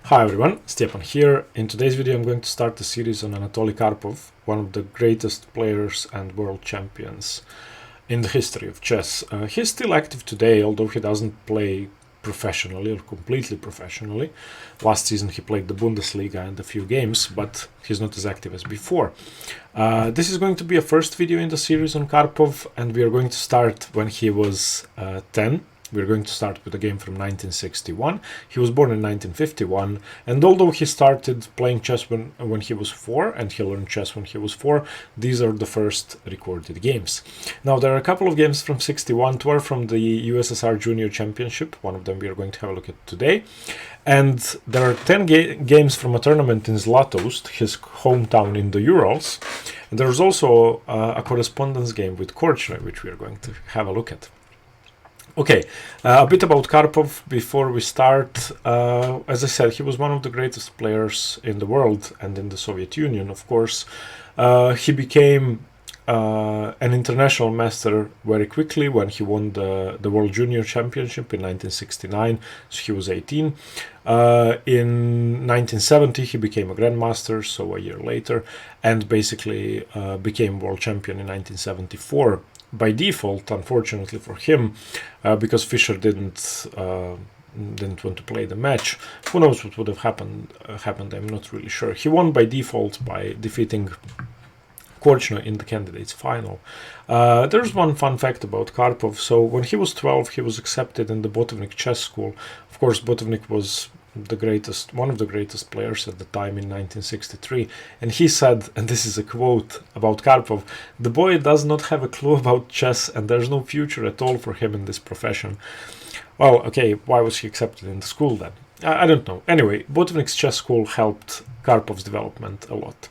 Hi everyone, Stepan here. In today's video I'm going to start the series on Anatoly Karpov, one of the greatest players and world champions in the history of chess. He's still active today, although he doesn't play professionally or completely professionally. Last season he played the Bundesliga and a few games, but he's not as active as before. This is going to be a first video in the series on Karpov, and we are going to start when he was 10. We're going to start with a game from 1961. He was born in 1951, and although he started playing chess when he was 4, and he learned chess when he was 4, these are the first recorded games. Now, there are a couple of games from 61, 2 are from the USSR Junior Championship, one of them we are going to have a look at today, and there are 10 games from a tournament in Zlatoust, his hometown in the Urals, and there's also a correspondence game with Korchnoi, which we are going to have a look at. Okay, a bit about Karpov before we start. As I said, he was one of the greatest players in the world and in the Soviet Union, of course. He became an international master very quickly when he won the World Junior Championship in 1969, so he was 18. In 1970 he became a grandmaster, so a year later, and basically became world champion in 1974. By default, unfortunately for him, because Fischer didn't want to play the match. Who knows what would have happened? I'm not really sure. He won by default by defeating Korchnoi in the candidates final. There's one fun fact about Karpov. So when he was 12, he was accepted in the Botovnik chess school. Of course, Botovnik was one of the greatest players at the time in 1963, and he said, and this is a quote about Karpov, "The boy does not have a clue about chess and there's no future at all for him in this profession." Well, okay, why was he accepted in the school then? I don't know. Anyway, Botovnik's chess school helped Karpov's development a lot.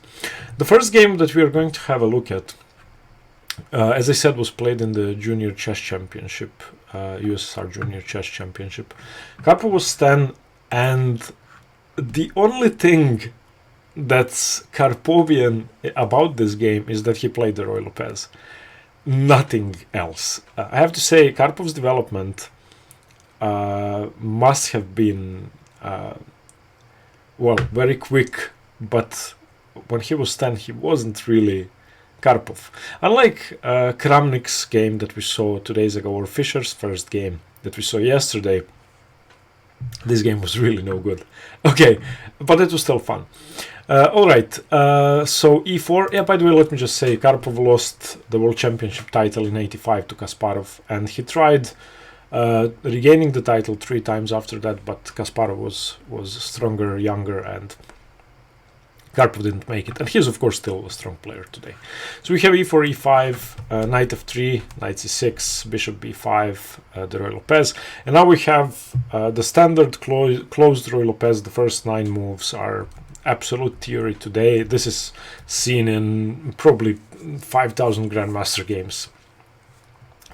The first game that we are going to have a look at, as I said, was played in the Junior Chess Championship, USSR Junior Chess Championship. Karpov was 10, and the only thing that's Karpovian about this game is that he played the Ruy Lopez. Nothing else. I have to say, Karpov's development must have been, very quick, but when he was 10, he wasn't really Karpov. Unlike Kramnik's game that we saw 2 days ago, or Fischer's first game that we saw yesterday, this game was really no good. Okay, but it was still fun. Alright, so e4. Yeah, by the way, let me just say, Karpov lost the World Championship title in 85 to Kasparov, and he tried regaining the title 3 times after that, but Kasparov was stronger, younger, and Karpov didn't make it, and he's of course still a strong player today. So we have e4, e5, knight f3, knight c6, bishop b5, the Ruy Lopez, and now we have the standard closed Ruy Lopez. The first 9 moves are absolute theory today. This is seen in probably 5,000 Grandmaster games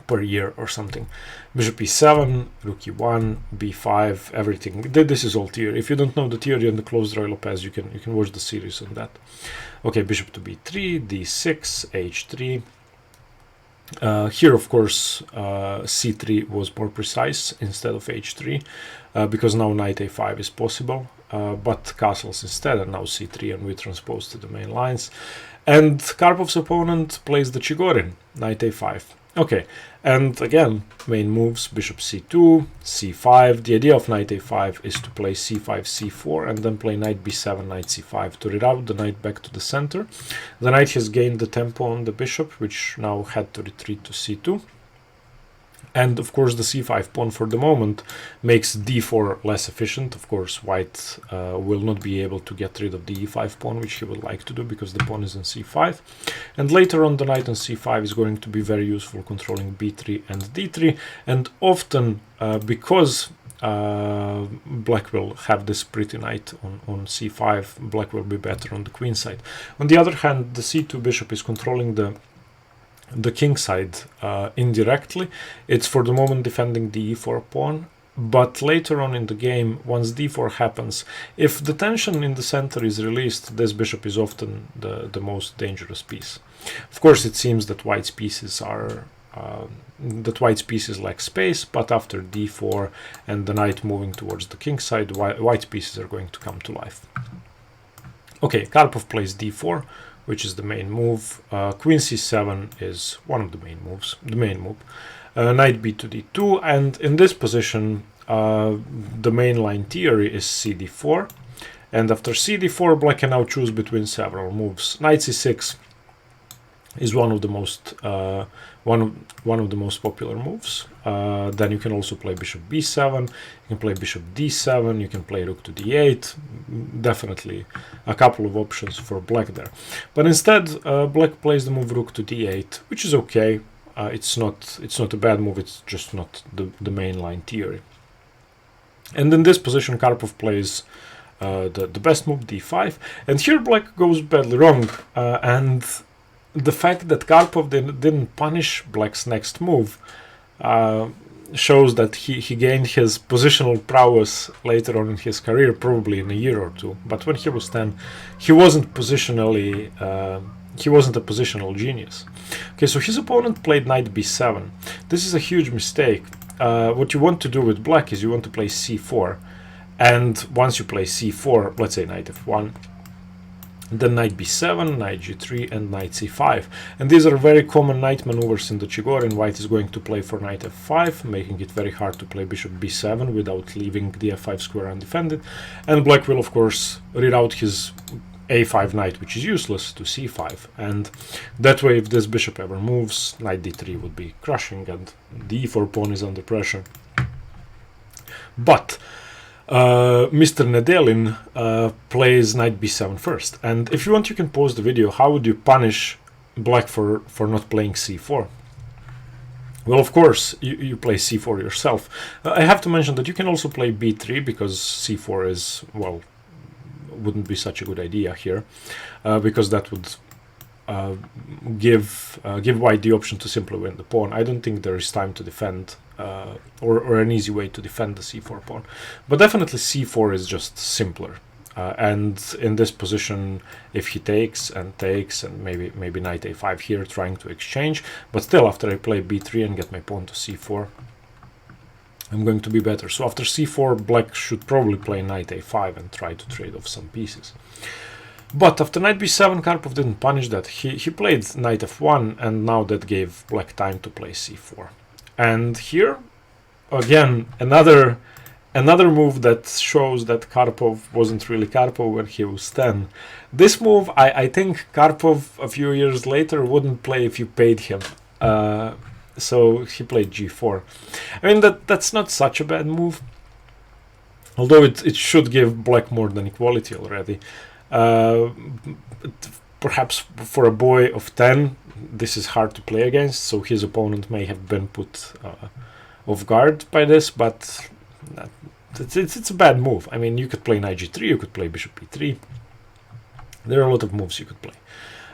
per year or something. Bishop e7, rook e1, b5, everything. This is all theory. If you don't know the theory on the closed Ruy Lopez, you can watch the series on that. Okay, bishop to b3, d6, h3. Here, of course, c3 was more precise instead of h3, because now knight a5 is possible, but castles instead, and now c3, and we transpose to the main lines. And Karpov's opponent plays the Chigorin, knight a5. Okay, and again, main moves, bishop c2, c5. The idea of knight a5 is to play c5, c4, and then play knight b7, knight c5 to reroute the knight back to the center. The knight has gained the tempo on the bishop, which now had to retreat to c2. And of course the c5 pawn for the moment makes d4 less efficient. Of course white will not be able to get rid of the e5 pawn, which he would like to do because the pawn is on c5. And later on the knight on c5 is going to be very useful controlling b3 and d3. And often because black will have this pretty knight on c5, black will be better on the queen side. On the other hand, the c2 bishop is controlling the king side indirectly. It's for the moment defending the e4 pawn, but later on in the game, once d4 happens, if the tension in the center is released, this bishop is often the most dangerous piece. Of course, it seems that white's pieces are that white's pieces lack space, but after d4 and the knight moving towards the king side, white's pieces are going to come to life. Okay, Karpov plays d4, which is the main move. Queen c7 is one of the main moves, the main move. Knight b to d2, and in this position, the mainline theory is cd4. And after cd4, black can now choose between several moves. Knight c6 is one of the most popular moves. Then you can also play bishop b7. You can play bishop d7. You can play rook to d8. Definitely a couple of options for black there. But instead, black plays the move rook to d8, which is okay. It's not a bad move. It's just not the mainline theory. And in this position, Karpov plays the best move, d5, and here black goes badly wrong, and the fact that Karpov didn't punish black's next move shows that he gained his positional prowess later on in his career, probably in a year or two. But when he was 10, he wasn't a positional genius. Okay, so his opponent played knight b7. This is a huge mistake. What you want to do with black is you want to play c4. And once you play c4, let's say knight f1, then knight b7, knight g3, and knight c5. And these are very common knight maneuvers in the Chigorin. White is going to play for knight f5, making it very hard to play bishop b7 without leaving the f5 square undefended. And black will, of course, reroute his a5 knight, which is useless, to c5. And that way, if this bishop ever moves, knight d3 would be crushing, and the e4 pawn is under pressure. But Mr. Nedelin plays knight b7 first, and if you want, you can pause the video. How would you punish black for not playing c4? Well, of course, you play c4 yourself. I have to mention that you can also play b3, because c4 is, well, wouldn't be such a good idea here, because that would give white the option to simply win the pawn. I don't think there is time to defend or an easy way to defend the c4 pawn, but definitely c4 is just simpler. And in this position, if he takes and maybe knight a5 here, trying to exchange, but still after I play b3 and get my pawn to c4, I'm going to be better. So after c4, black should probably play knight a5 and try to trade off some pieces. But after knight b7, Karpov didn't punish that. He played knight f1, and now that gave black time to play c4. And here, again, another move that shows that Karpov wasn't really Karpov when he was 10. This move, I think Karpov a few years later wouldn't play if you paid him. So he played g4. I mean, that's not such a bad move, although it should give black more than equality already. Perhaps for a boy of 10, this is hard to play against, so his opponent may have been put off guard by this, but it's a bad move. I mean, you could play knight g3, you could play bishop e3. There are a lot of moves you could play.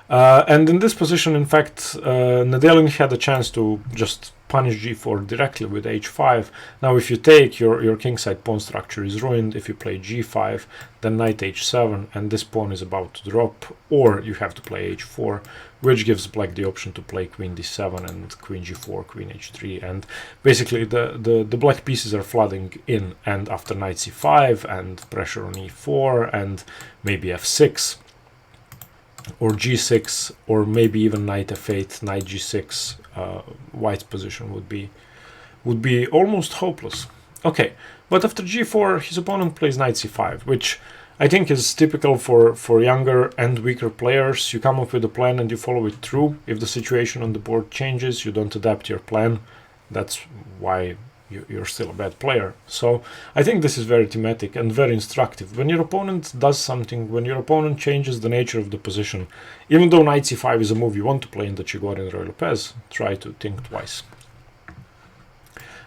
And in this position, in fact, Nedelin had a chance to just punish g4 directly with h5. Now, if you take, your kingside pawn structure is ruined. If you play g5, then knight h7, and this pawn is about to drop, or you have to play h4, which gives black the option to play queen d7 and queen g4, queen h3, and basically the black pieces are flooding in, and after knight c5 and pressure on e4 and maybe f6, or g6, or maybe even knight f8, knight g6, white's position would be almost hopeless. Okay, but after g4, his opponent plays knight c5, which I think is typical for younger and weaker players. You come up with a plan and you follow it through. If the situation on the board changes, you don't adapt your plan. That's why you're still a bad player. So I think this is very thematic and very instructive. When your opponent does something, when your opponent changes the nature of the position, even though knight c5 is a move you want to play in the Chigorin Ruy Lopez, try to think twice.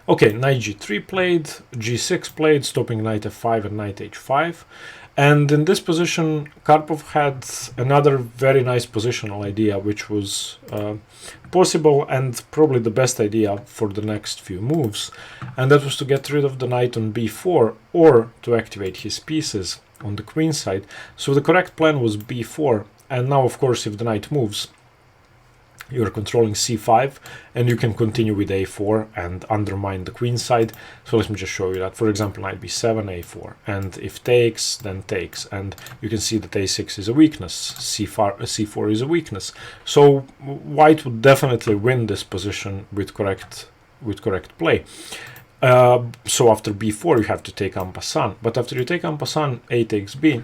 Okay, knight g3 played, g6 played, stopping knight f5 and knight h5. And in this position, Karpov had another very nice positional idea, which was possible and probably the best idea for the next few moves. And that was to get rid of the knight on b4, or to activate his pieces on the queen side. So the correct plan was b4. And now, of course, if the knight moves, You're controlling c5, and you can continue with a4 and undermine the queen side. So let me just show you that. For example, knight b7, a4, and if takes, then takes, and you can see that a6 is a weakness, c4 is a weakness. So white would definitely win this position with correct play. So after b4, you have to take en passant, but after you take en passant, a takes b,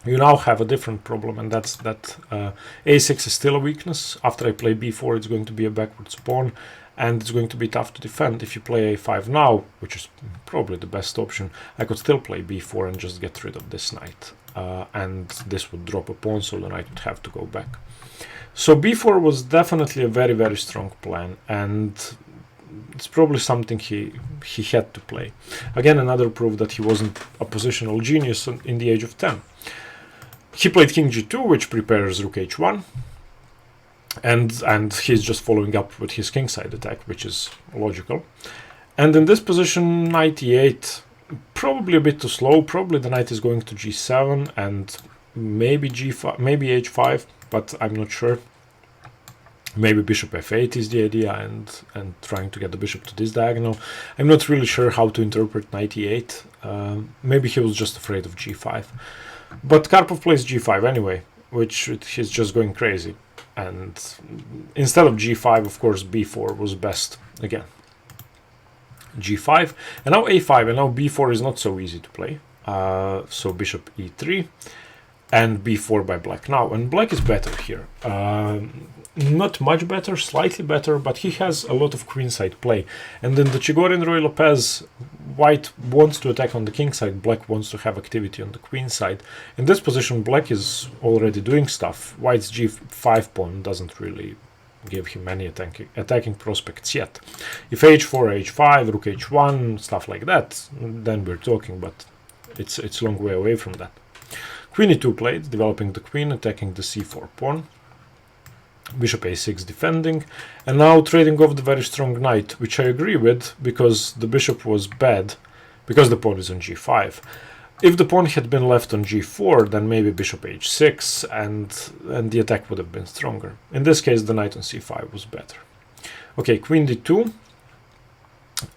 you now have a different problem, and that's that a6 is still a weakness. After I play b4, it's going to be a backwards pawn, and it's going to be tough to defend. If you play a5 now, which is probably the best option, I could still play b4 and just get rid of this knight, and this would drop a pawn, so the knight would have to go back. So b4 was definitely a very, very strong plan, and it's probably something he had to play. Again, another proof that he wasn't a positional genius in the age of 10. He played king g2, which prepares rook h1, and he's just following up with his kingside attack, which is logical. And in this position, knight e8, probably a bit too slow. Probably the knight is going to g7 and maybe g5, maybe h5, but I'm not sure. Maybe bishop f8 is the idea, and trying to get the bishop to this diagonal. I'm not really sure how to interpret knight e8. Maybe he was just afraid of g5. But Karpov plays g5 anyway, which he's just going crazy. And instead of g5, of course, b4 was best again. g5, and now a5, and now b4 is not so easy to play. So bishop e3, and b4 by black now. And black is better here. Not much better, slightly better, but he has a lot of queenside play. And in the Chigorin Ruy Lopez, white wants to attack on the king side, black wants to have activity on the queen side. In this position, black is already doing stuff. White's g5 pawn doesn't really give him any attacking prospects yet. If h4, h5, rook h1, stuff like that, then we're talking, but it's a long way away from that. Queen e2 played, developing the queen, attacking the c4 pawn. Bishop a6 defending, and now trading off the very strong knight, which I agree with, because the bishop was bad, because the pawn is on g5. If the pawn had been left on g4, then maybe bishop h6, and the attack would have been stronger. In this case, the knight on c5 was better. Okay, queen d2.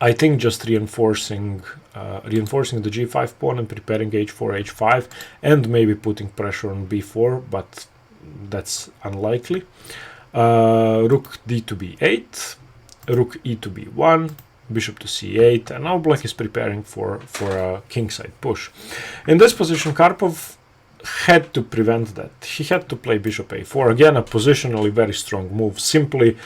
I think just reinforcing the g5 pawn and preparing h4, h5, and maybe putting pressure on b4, but that's unlikely. Rook d to b8, rook e to b1, bishop to c8, and now black is preparing for a kingside push. In this position, Karpov had to prevent that. He had to play bishop a4, again a positionally very strong move, simply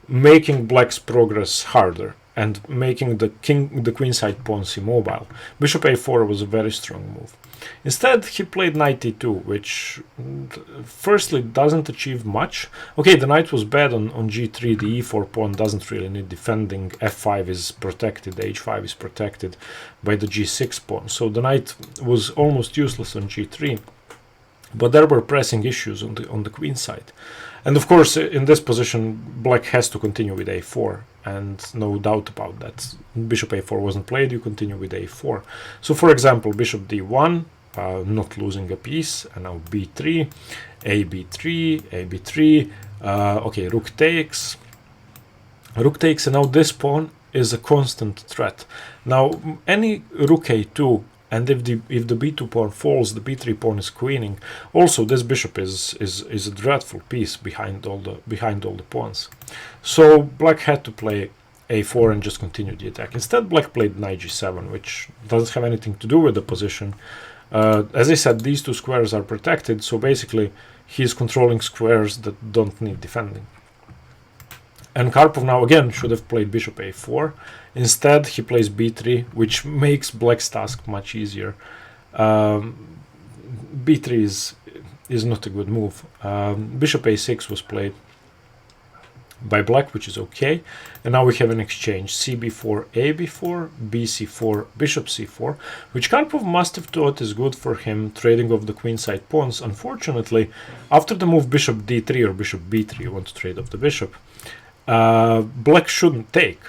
making black's progress harder and making the queenside pawns immobile. Bishop a4 was a very strong move. Instead, he played knight e2, which firstly doesn't achieve much. Okay, the knight was bad on g3, the e4 pawn doesn't really need defending, f5 is protected, h5 is protected by the g6 pawn, so the knight was almost useless on g3. But there were pressing issues on the queen side. And of course, in this position, black has to continue with a4, and no doubt about that. Bishop a4 wasn't played, you continue with a4. So for example, bishop d1, not losing a piece, and now b3, ab3, ab3, okay, rook takes, and now this pawn is a constant threat. Now, any rook a2, and if the b2 pawn falls, the b3 pawn is queening. Also, this bishop is a dreadful piece behind all the pawns. So black had to play a4 and just continue the attack. Instead, black played knight g7, which doesn't have anything to do with the position. As I said, these two squares are protected, so basically he's controlling squares that don't need defending. And Karpov now again should have played bishop a4. Instead, he plays b3, which makes black's task much easier. b3 is not a good move. Bishop a6 was played by black, which is okay. And now we have an exchange: cb4, ab4, bc4, bishop c4, which Karpov must have thought is good for him, trading off the queenside pawns. Unfortunately, after the move bishop d3 or bishop b3, you want to trade off the bishop, black shouldn't take.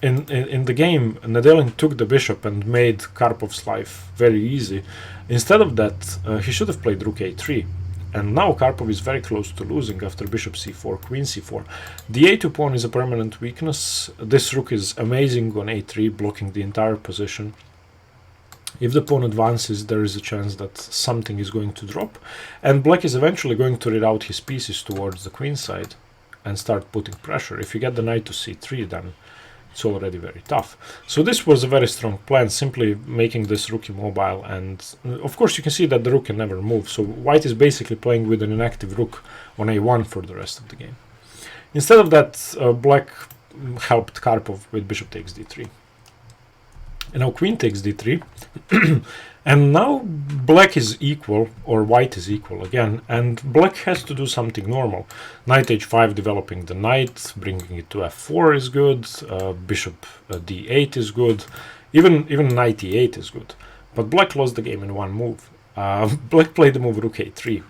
In the game, Nederlands took the bishop and made Karpov's life very easy. Instead of that, he should have played rook a3. and now Karpov is very close to losing after bishop c4, queen c4. The a2 pawn is a permanent weakness. This rook is amazing on a3, blocking the entire position. If the pawn advances, there is a chance that something is going to drop, and black is eventually going to reroute his pieces towards the queen side and start putting pressure. If you get the knight to c3, then it's already very tough. So this was a very strong plan, simply making this rook immobile, and of course you can see that the rook can never move, so white is basically playing with an inactive rook on a1 for the rest of the game. Instead of that, black helped Karpov with bishop takes d3. And now queen takes d3, and now black is equal, or white is equal again, and black has to do something normal. Knight h5, developing the knight, bringing it to f4 is good, bishop d8 is good, even knight e8 is good. But black lost the game in one move. Black played the move rook a3,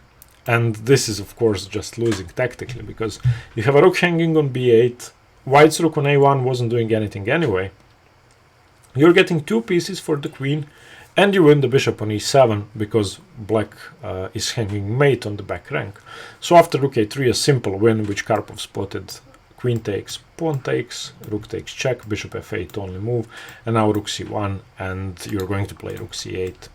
and this is of course just losing tactically, because you have a rook hanging on b8, white's rook on a1 wasn't doing anything anyway. You're getting two pieces for the queen, and you win the bishop on e7 because black is hanging mate on the back rank. So after rook a3, a simple win which Karpov spotted. Queen takes, pawn takes, rook takes check, bishop f8 only move, and now rook c1, and you're going to play rook c8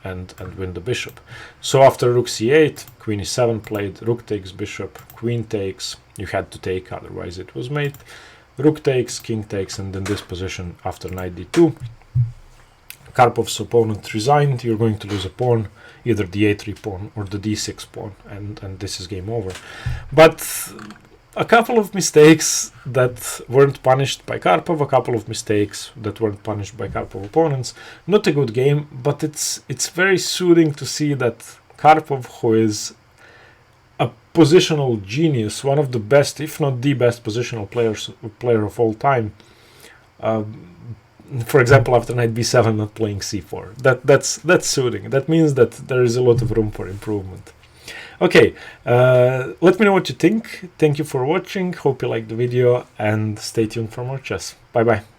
and win the bishop. So after rook c8, queen e7 played, rook takes bishop, queen takes, you had to take, otherwise it was mate. Rook takes, king takes, and in this position after knight d2, Karpov's opponent resigned. You're going to lose a pawn, either the a3 pawn or the d6 pawn, and this is game over. But a couple of mistakes that weren't punished by Karpov, a couple of mistakes that weren't punished by Karpov opponents. Not a good game, but it's very soothing to see that Karpov, who is a positional genius, one of the best, if not the best positional player of all time. For example, after knight b7, not playing c4. That's soothing. That means that there is a lot of room for improvement. Okay, let me know what you think. Thank you for watching. Hope you liked the video, and stay tuned for more chess. Bye bye.